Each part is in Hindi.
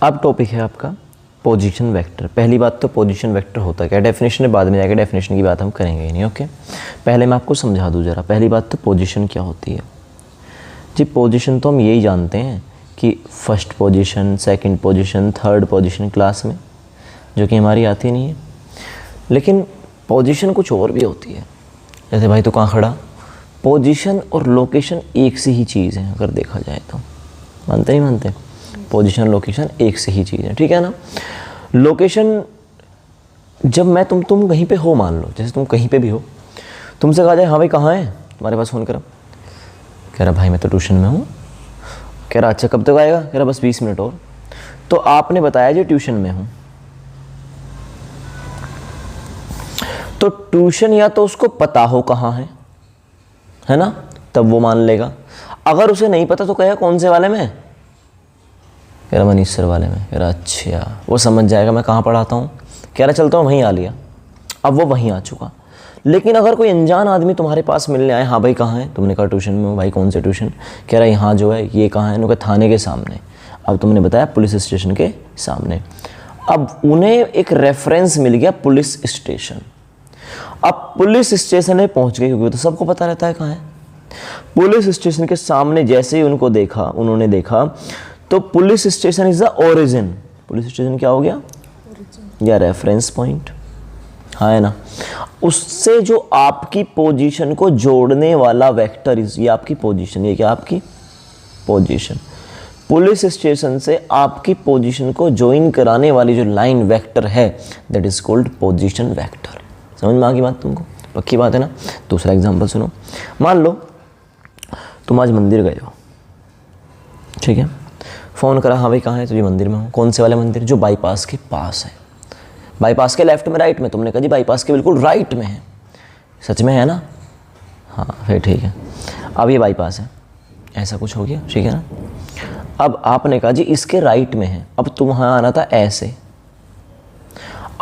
अब टॉपिक है आपका पोजीशन वेक्टर। पहली बात तो पोजीशन वेक्टर होता है क्या, डेफिनेशन है, बाद में जाके डेफिनेशन की बात हम करेंगे ही नहीं। ओके, पहले मैं आपको समझा दूं जरा। पहली बात तो पोजीशन क्या होती है जी। पोजीशन तो हम यही जानते हैं कि first position, second position, third position class में, जो कि हमारी आती नहीं है। लेकिन पोजीशन कुछ और भी होती है। जैसे भाई तो कहाँ खड़ा, पोजीशन और लोकेशन एक सी ही चीज़ है अगर देखा जाए तो। मानते नहीं मानते? पोजीशन लोकेशन एक से ही चीज़ है, ठीक है ना। लोकेशन जब मैं तुम कहीं पे हो, मान लो जैसे तुम कहीं पे भी हो, तुमसे कहा जाए हाँ भाई कहाँ है, तुम्हारे पास फ़ोन करा, कह रहा भाई मैं तो ट्यूशन में हूँ। कह रहा अच्छा कब तक आएगा, कह रहा बस 20 मिनट और। तो आपने बताया जी ट्यूशन में हूँ, तो ट्यूशन या तो उसको पता हो कहाँ है ना, तब वो मान लेगा। अगर उसे नहीं पता तो कहेगा कौन से वाले में, कह रहा मनीष सर वाले में। कह रहा अच्छा, वो समझ जाएगा मैं कहाँ पढ़ाता हूँ। कह रहा चलता हूँ, वहीं आ लिया। अब वो वहीं आ चुका। लेकिन अगर कोई अनजान आदमी तुम्हारे पास मिलने आए, हाँ भाई कहाँ है, तुमने कहा ट्यूशन में हूँ। भाई कौन से ट्यूशन, कह रहा यहाँ जो है ये कहाँ है, उनके थाने के सामने। अब तुमने बताया पुलिस स्टेशन के सामने। अब उन्हें एक रेफरेंस मिल गया पुलिस स्टेशन। अब पुलिस स्टेशन में पहुँच गए, क्योंकि तो सबको पता रहता है कहाँ है। पुलिस स्टेशन के सामने जैसे ही उन्होंने देखा तो police station is the origin. Police station क्या हो गया, या रेफरेंस पॉइंट, हाँ है ना। उससे जो आपकी पोजीशन को जोड़ने वाला वेक्टर ये आपकी पोजीशन, ये क्या आपकी पोजीशन। पुलिस स्टेशन से आपकी पोजीशन को ज्वाइन कराने वाली जो लाइन वेक्टर है, that is called position vector. समझ में आ गई बात तुमको, पक्की बात है ना। दूसरा एग्जांपल सुनो। मान लो तुम आज मंदिर गए हो, ठीक है। फ़ोन करा, हाँ भाई कहाँ है, तो ये मंदिर में हूँ। कौन से वाले मंदिर, जो बाईपास के पास है। बाईपास के लेफ्ट में, राइट में। तुमने कहा जी बाईपास के बिल्कुल राइट में है। सच में है ना, हाँ फिर ठीक है। अब ये बाईपास है, ऐसा कुछ हो गया, ठीक है ना। अब आपने कहा जी इसके राइट में है। अब तुम्हारा आना था ऐसे।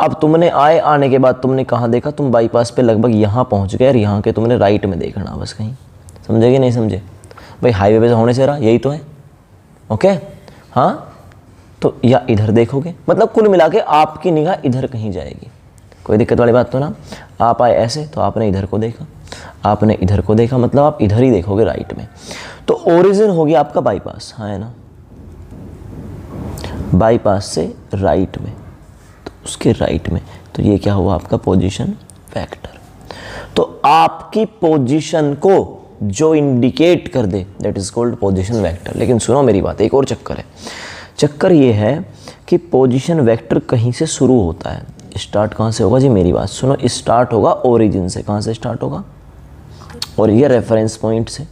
अब तुमने आने के बाद तुमने कहाँ देखा, तुम बाईपास पे लगभग यहाँ पहुँच गए और यहाँ के तुमने राइट में देखना बस कहीं। समझे कि नहीं समझे भाई, हाईवे पे होने से रहा, यही तो है। ओके हाँ, तो या इधर देखोगे, मतलब कुल मिला के आपकी निगाह इधर कहीं जाएगी। कोई दिक्कत वाली बात तो ना। आप आए ऐसे तो आपने इधर को देखा, आपने इधर को देखा, मतलब आप इधर ही देखोगे राइट में। तो ओरिजिन हो गया आपका बाईपास, हाँ है ना। बाईपास से राइट में, तो उसके राइट में, तो ये क्या हुआ आपका पोजीशन वेक्टर। तो आपकी पोजीशन को जो इंडिकेट कर दे, that is called position vector. लेकिन सुनो मेरी बात, एक और चक्कर है। चक्कर ये है कि पोजीशन वेक्टर कहीं से शुरू होता है। स्टार्ट कहाँ से होगा जी, मेरी बात सुनो। स्टार्ट होगा ओरिजिन से। कहाँ से स्टार्ट होगा, और ये रेफरेंस पॉइंट से।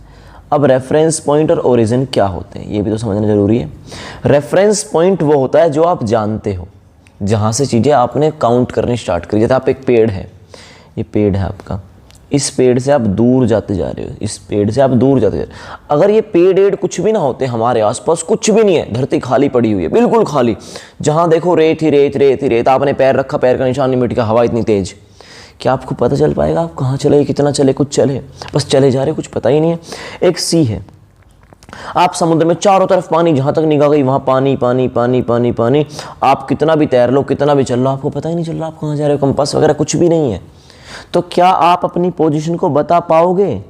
अब रेफरेंस पॉइंट और ओरिजिन क्या होते हैं, ये भी तो समझना जरूरी है। रेफरेंस पॉइंट वो होता है जो आप जानते हो, जहाँ से चीज़ें आपने काउंट करनी स्टार्ट करी। जैसे आप एक पेड़ है, ये पेड़ है आपका, इस पेड़ से आप दूर जाते जा रहे हो, इस पेड़ से आप दूर जाते जा रहे हो। अगर ये पेड़ कुछ भी ना होते, हमारे आसपास कुछ भी नहीं है, धरती खाली पड़ी हुई है, बिल्कुल खाली, जहाँ देखो रेत ही रेत, रेत ही रेत। आपने पैर रखा, पैर का निशान नहीं मिट गया, हवा इतनी तेज, क्या आपको पता चल पाएगा आप कहाँ चले, कितना चले, कुछ चले, बस चले जा रहे, कुछ पता ही नहीं है। एक सी है, आप समुद्र में चारों तरफ पानी, जहाँ तक निगाह गई वहाँ पानी पानी पानी पानी पानी। आप कितना भी तैर लो, कितना भी चल लो, आपको पता ही नहीं चल रहा आप कहाँ जा रहे हो, कंपास वगैरह कुछ भी नहीं है। तो क्या आप अपनी पोजीशन को बता पाओगे?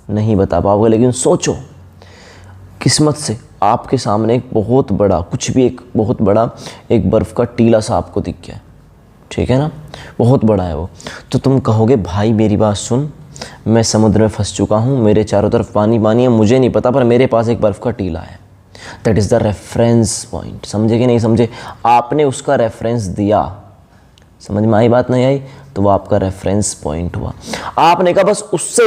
नहीं बता पाओगे। लेकिन सोचो, किस्मत से आपके सामने एक बहुत बड़ा, कुछ भी एक बहुत बड़ा एक बर्फ़ का टीला सा आपको दिख गया, ठीक है ना, बहुत बड़ा है वो। तो तुम कहोगे भाई मेरी बात सुन, मैं समुद्र में फंस चुका हूँ, मेरे चारों तरफ पानी पानी है, मुझे नहीं पता, पर मेरे पास एक बर्फ़ का टीला है। That is the reference point. समझे कि नहीं समझे? आपने उसका रेफरेंस दिया, समझ में आई बात नहीं आई, तो वो आपका रेफरेंस पॉइंट हुआ। आपने कहा बस उससे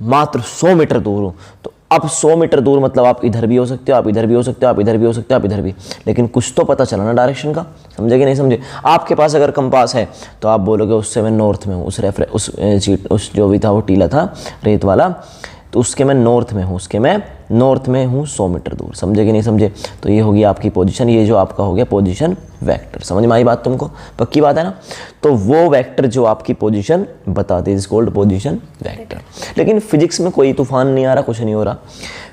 मात्र 100 मीटर दूर हो, तो अब 100 मीटर दूर मतलब आप इधर भी हो सकते हो, आप इधर भी हो सकते हो, आप इधर भी हो सकते हो, आप इधर भी। लेकिन कुछ तो पता चला ना डायरेक्शन का। समझे कि नहीं समझे? आपके पास अगर कंपास है तो आप बोलोगे उससे मैं नॉर्थ में हूँ, उस जो भी था वो टीला था रेत वाला, तो उसके मैं नॉर्थ में हूँ, उसके मैं नॉर्थ में हूँ 100 मीटर दूर। समझे कि नहीं समझे? तो ये होगी आपकी पोजीशन, ये जो आपका हो गया पोजीशन वेक्टर। समझ में आई बात तुमको? पक्की बात है ना? तो वो वेक्टर जो आपकी पोजीशन बताते हैं इज कॉल्ड पोजीशन वेक्टर। लेकिन फिजिक्स में कोई तूफान नहीं आ रहा, कुछ नहीं हो रहा।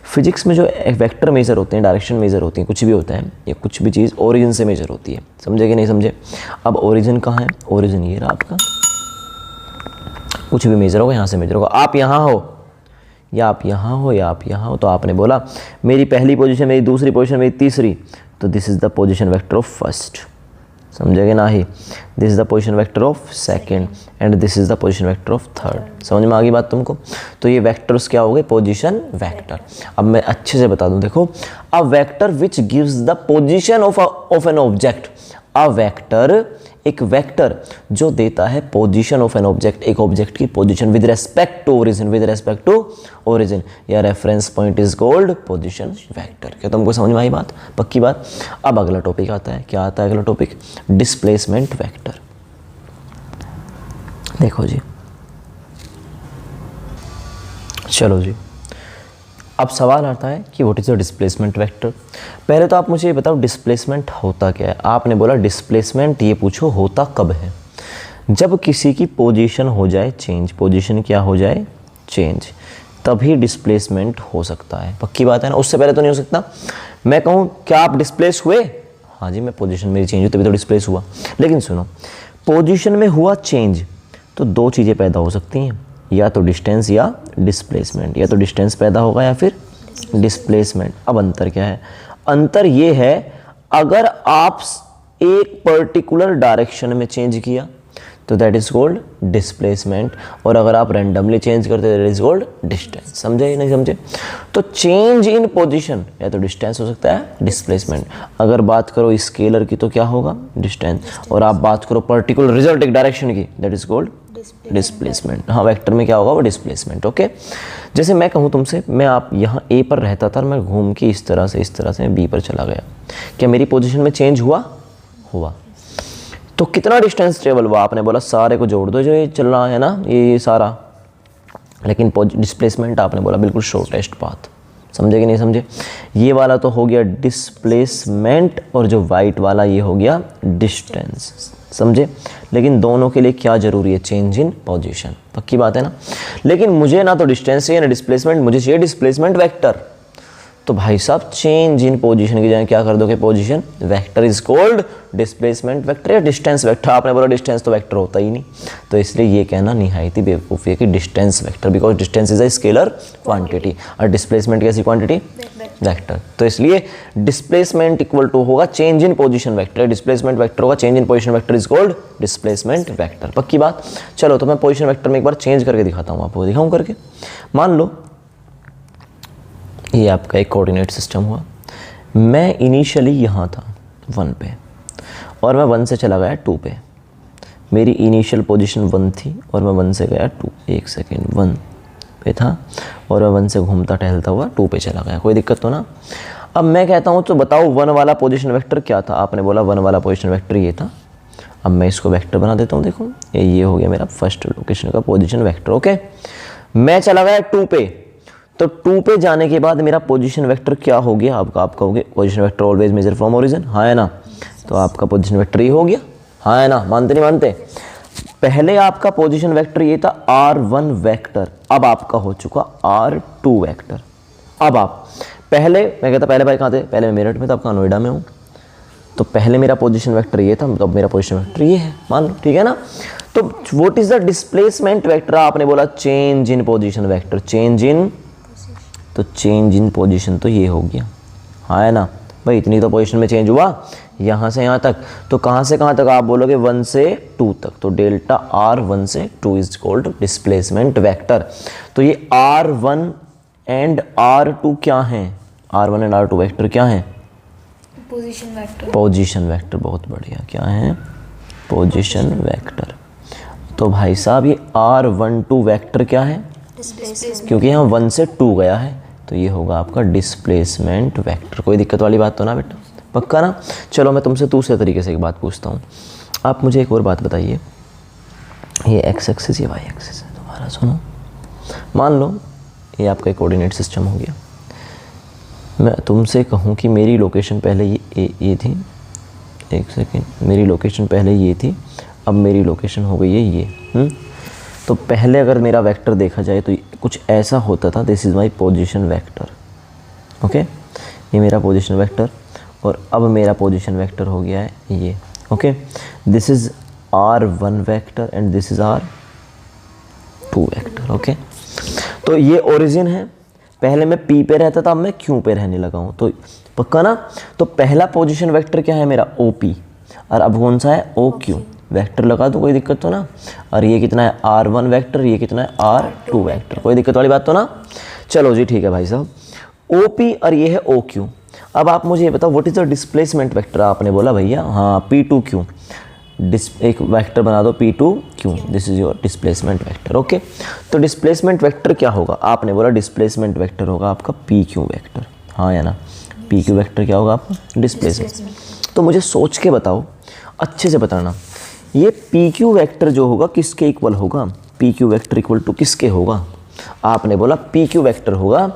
फिजिक्स में जो वेक्टर मेजर होते हैं, डायरेक्शन मेजर होती हैं, कुछ भी होता है या कुछ भी चीज़ ओरिजिन से मेजर होती है। समझे कि नहीं समझे? अब ओरिजिन कहाँ है? ओरिजिन ये रहा आपका। कुछ भी मेजर होगा यहाँ से मेजर होगा। आप यहाँ हो या आप यहाँ हो या आप यहाँ हो, तो आपने बोला मेरी पहली पोजीशन, मेरी दूसरी पोजीशन, मेरी तीसरी, तो this is the position vector of first. समझेगे ना ही? This is the position vector of second and this is the position vector of third. समझ में आ गई बात तुमको? तो ये वेक्टर्स क्या हो गए? Position vector. अब मैं अच्छे से बता दूं, देखो, a vector which gives the position of an object. A vector, एक वेक्टर जो देता है पोजीशन ऑफ एन ऑब्जेक्ट, एक ऑब्जेक्ट की position with respect to origin, with respect to origin या reference point is called position vector. क्या तुमको समझ में आई बात? पक्की बात। अब अगला टॉपिक आता है, क्या आता है अगला टॉपिक? Displacement vector. देखो जी, चलो जी, अब सवाल आता है कि what is the displacement vector. पहले तो आप मुझे ये बताओ डिस्प्लेसमेंट होता क्या है। आपने बोला डिस्प्लेसमेंट, ये पूछो होता कब है? जब किसी की पोजीशन हो जाए चेंज, पोजीशन क्या हो जाए? चेंज, तभी डिस्प्लेसमेंट हो सकता है। पक्की बात है ना? उससे पहले तो नहीं हो सकता। मैं कहूँ क्या आप डिस्प्लेस हुए? हाँ जी, मैं पोजीशन मेरी चेंज हुई तभी तो डिस्प्लेस हुआ। लेकिन सुनो, पोजीशन में हुआ चेंज तो दो चीज़ें पैदा हो सकती हैं, या तो डिस्टेंस या डिस्प्लेसमेंट। या तो डिस्टेंस पैदा होगा या फिर डिस्प्लेसमेंट। अब अंतर क्या है? अंतर ये है, अगर आप एक पर्टिकुलर डायरेक्शन में चेंज किया तो दैट इज कॉल्ड डिस्प्लेसमेंट, और अगर आप रैंडमली चेंज करते दैट इज कॉल्ड डिस्टेंस। समझे नहीं समझे? तो चेंज इन पोजीशन या तो डिस्टेंस हो सकता है, डिस्प्लेसमेंट। अगर बात करो स्केलर की तो क्या होगा? डिस्टेंस। और आप बात करो पर्टिकुलर रिजल्ट एक डायरेक्शन की, दैट इज कॉल्ड डिस्प्लेसमेंट। हाँ, वेक्टर में क्या होगा? वो डिस्प्लेसमेंट। ओके, जैसे मैं कहूँ तुमसे, मैं आप यहाँ ए पर रहता था और मैं घूम के इस तरह से बी पर चला गया, क्या मेरी पोजीशन में चेंज हुआ? हुआ। तो कितना डिस्टेंस ट्रेवल हुआ? आपने बोला सारे को जोड़ दो जो ये चल रहा है ना, ये सारा। लेकिन डिस्प्लेसमेंट आपने बोला बिल्कुल शॉर्टेस्ट पाथ। समझे कि नहीं समझे? ये वाला तो हो गया डिस्प्लेसमेंट और जो वाइट वाला ये हो गया डिस्टेंस। समझे? लेकिन दोनों के लिए क्या जरूरी है? Change in position. पक्की बात है ना? लेकिन मुझे ना तो डिस्टेंस चाहिए ना डिस्प्लेसमेंट, मुझे चाहिए डिस्प्लेसमेंट वेक्टर। तो भाई साहब चेंज इन पोजीशन की जगह क्या कर दोगे? Position vector is called displacement vector या डिस्टेंस वेक्टर। आपने बोला डिस्टेंस तो वेक्टर होता ही नहीं, तो इसलिए ये कहना निहायती बेवकूफ़ी है कि distance vector, because distance is a scalar quantity और डिस्प्लेसमेंट कैसी क्वांटिटी? वेक्टर। तो इसलिए डिस्प्लेसमेंट इक्वल टू होगा change in position vector, displacement vector होगा change in position vector is called displacement vector. पक्की बात? चलो, तो मैं पोजीशन वेक्टर में एक बार चेंज करके दिखाता हूँ आपको। दिखाऊँ करके? मान लो ये आपका एक कोऑर्डिनेट सिस्टम हुआ। मैं इनिशियली यहाँ था 1 पे और मैं 1 से चला गया 2 पे। मेरी इनिशियल पोजीशन 1 थी और मैं 1 से गया 2। एक सेकेंड, 1 पे था और मैं 1 से घूमता टहलता हुआ 2 पे चला गया। कोई दिक्कत तो ना? अब मैं कहता हूँ तो बताओ 1 वाला पोजीशन वेक्टर क्या था? आपने बोला 1 वाला पोजीशन वेक्टर ये था। अब मैं इसको वेक्टर बना देता हूँ। देखो ये हो गया मेरा फर्स्ट लोकेशन का पोजीशन वेक्टर। ओके, मैं चला गया 2 पे, तो 2 पे जाने के बाद मेरा पोजीशन वेक्टर क्या हो गया? आपका कहोगे position vector always measure from origin. हाँ है ना? तो आपका पोजीशन वेक्टर ये हो गया। हाँ है ना? मानते नहीं मानते? पहले आपका पोजीशन वेक्टर ये था R1 वेक्टर, अब आपका हो चुका R2 वेक्टर। अब आप पहले, मैं कहता पहले भाई कहाँ थे? पहले मैं मेरठ में था, आपका नोएडा में हूँ। तो पहले मेरा पोजीशन वेक्टर ये था, तो अब मेरा पोजीशन वेक्टर ये है, मान लो। ठीक है ना? तो what is the displacement vector? आपने बोला change in position vector. Change in, तो चेंज इन पोजीशन तो ये हो गया। हाँ है ना भाई? इतनी तो पोजीशन में चेंज हुआ यहाँ से यहाँ तक। तो कहाँ से कहाँ तक? आप बोलोगे 1 से 2 तक। तो डेल्टा R1 से 2 इज कॉल्ड डिस्प्लेसमेंट वेक्टर। तो ये R1 एंड R2 क्या हैं? R1 एंड R2 वेक्टर क्या हैं? Position vector. पोजीशन वेक्टर, बहुत बढ़िया। क्या है? Position vector. तो भाई साहब ये R12 वेक्टर क्या है? क्योंकि यहाँ 1 से 2 गया है, तो ये होगा आपका डिस्प्लेसमेंट वेक्टर। कोई दिक्कत वाली बात तो ना बेटा? पक्का ना? चलो मैं तुमसे दूसरे तरीके से एक बात पूछता हूँ। आप मुझे एक और बात बताइए, ये एक्स एक्सिस, ये वाई एक्सिस है तुम्हारा। सुनो, मान लो ये आपका एक कोऑर्डिनेट सिस्टम हो गया। मैं तुमसे कहूँ कि मेरी लोकेशन पहले ये थी एक सेकेंड, मेरी लोकेशन पहले ये थी, अब मेरी लोकेशन हो गई है ये। तो पहले अगर मेरा वेक्टर देखा जाए तो कुछ ऐसा होता था, this is my position vector. Okay, ये मेरा पोजिशन वेक्टर, और अब मेरा पोजिशन वेक्टर हो गया है ये। Okay, this is R1 vector and this is R2 vector. Okay, तो ये ओरिजिन है, पहले मैं P पे रहता था, अब मैं Q पे रहने लगा हूँ, तो पक्का ना। तो पहला पोजीशन वेक्टर क्या है मेरा OP, और अब कौन सा है OQ। वेक्टर लगा तो कोई दिक्कत तो ना। और ये कितना है R1 वेक्टर, ये कितना है R2 वेक्टर, कोई दिक्कत वाली बात तो ना। चलो जी ठीक है भाई साहब, OP और ये है OQ। अब आप मुझे ये बताओ what is the displacement vector. आपने बोला भैया हाँ P2Q, एक वेक्टर बना दो P2Q, this is your displacement vector. Okay, तो डिस्प्लेसमेंट वेक्टर क्या होगा, आपने बोला डिस्प्लेसमेंट वेक्टर होगा आपका PQ वेक्टर, हाँ या ना। PQ वेक्टर क्या होगा आपका डिस्प्लेसमेंट। तो मुझे सोच के बताओ, अच्छे से बताना, ये PQ वेक्टर जो होगा किसके इक्वल होगा, PQ वेक्टर इक्वल टू किसके होगा। आपने बोला PQ वेक्टर होगा,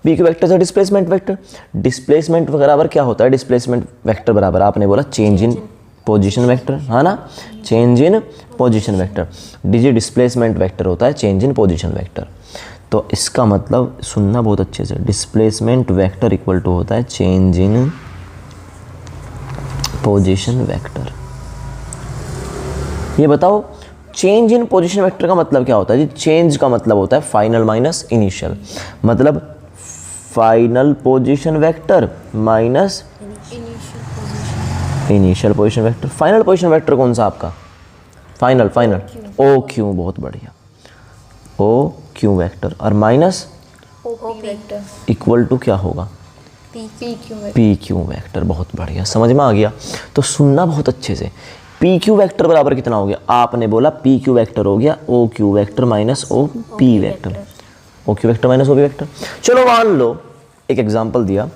PQ वेक्टर से डिस्प्लेसमेंट वेक्टर, डिस्प्लेसमेंट बराबर क्या होता है, डिस्प्लेसमेंट वेक्टर बराबर आपने बोला चेंज इन पोजीशन वेक्टर, हाँ ना, change in position vector. DG displacement vector होता है चेंज इन पोजीशन वेक्टर। तो इसका मतलब सुनना बहुत अच्छे से, डिस्प्लेसमेंट वेक्टर इक्वल टू होता है चेंज इन पोजीशन वेक्टर। ये बताओ चेंज इन पोजीशन वेक्टर का मतलब क्या होता है जी। चेंज का मतलब होता है फाइनल माइनस इनिशियल, मतलब final position vector minus initial position vector. Final position vector कौन सा आपका, फाइनल OQ, बहुत बढ़िया, OQ वेक्टर, और minus OP vector equal to क्या होगा PQ वेक्टर, बहुत बढ़िया, समझ में आ गया। तो सुनना बहुत अच्छे से, PQ वेक्टर बराबर कितना हो गया, आपने बोला PQ वेक्टर हो गया OQ vector minus OP vector, OQ vector minus OP vector. चलो मान लो एक एग्जांपल दिया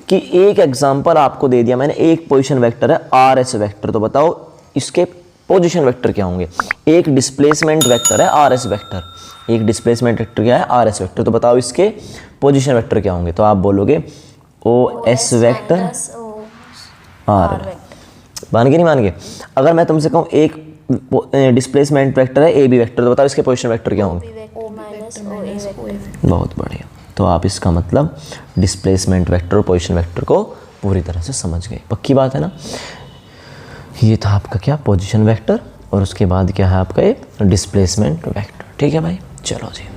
कि एक एग्जांपल आपको दे दिया मैंने, एक पोजीशन वेक्टर है RS वेक्टर, तो बताओ इसके पोजीशन वेक्टर क्या होंगे। एक डिस्प्लेसमेंट वेक्टर है RS वेक्टर, एक डिस्प्लेसमेंट वेक्टर क्या है RS वेक्टर, तो बताओ इसके पोजीशन वेक्टर क्या होंगे। तो आप बोलोगे OS वेक्टर R, मान के नहीं मान के। अगर मैं तुमसे कहूँ एक डिस्प्लेसमेंट वेक्टर है AB वेक्टर, तो बताओ इसके पोजीशन वेक्टर क्या होंगे। बहुत बढ़िया, तो आप इसका मतलब डिस्प्लेसमेंट वेक्टर और पोजीशन वेक्टर को पूरी तरह से समझ गए, पक्की बात है ना। ये था आपका क्या पोजीशन वेक्टर, और उसके बाद क्या है आपका ये डिस्प्लेसमेंट वेक्टर। ठीक है भाई, चलो जी।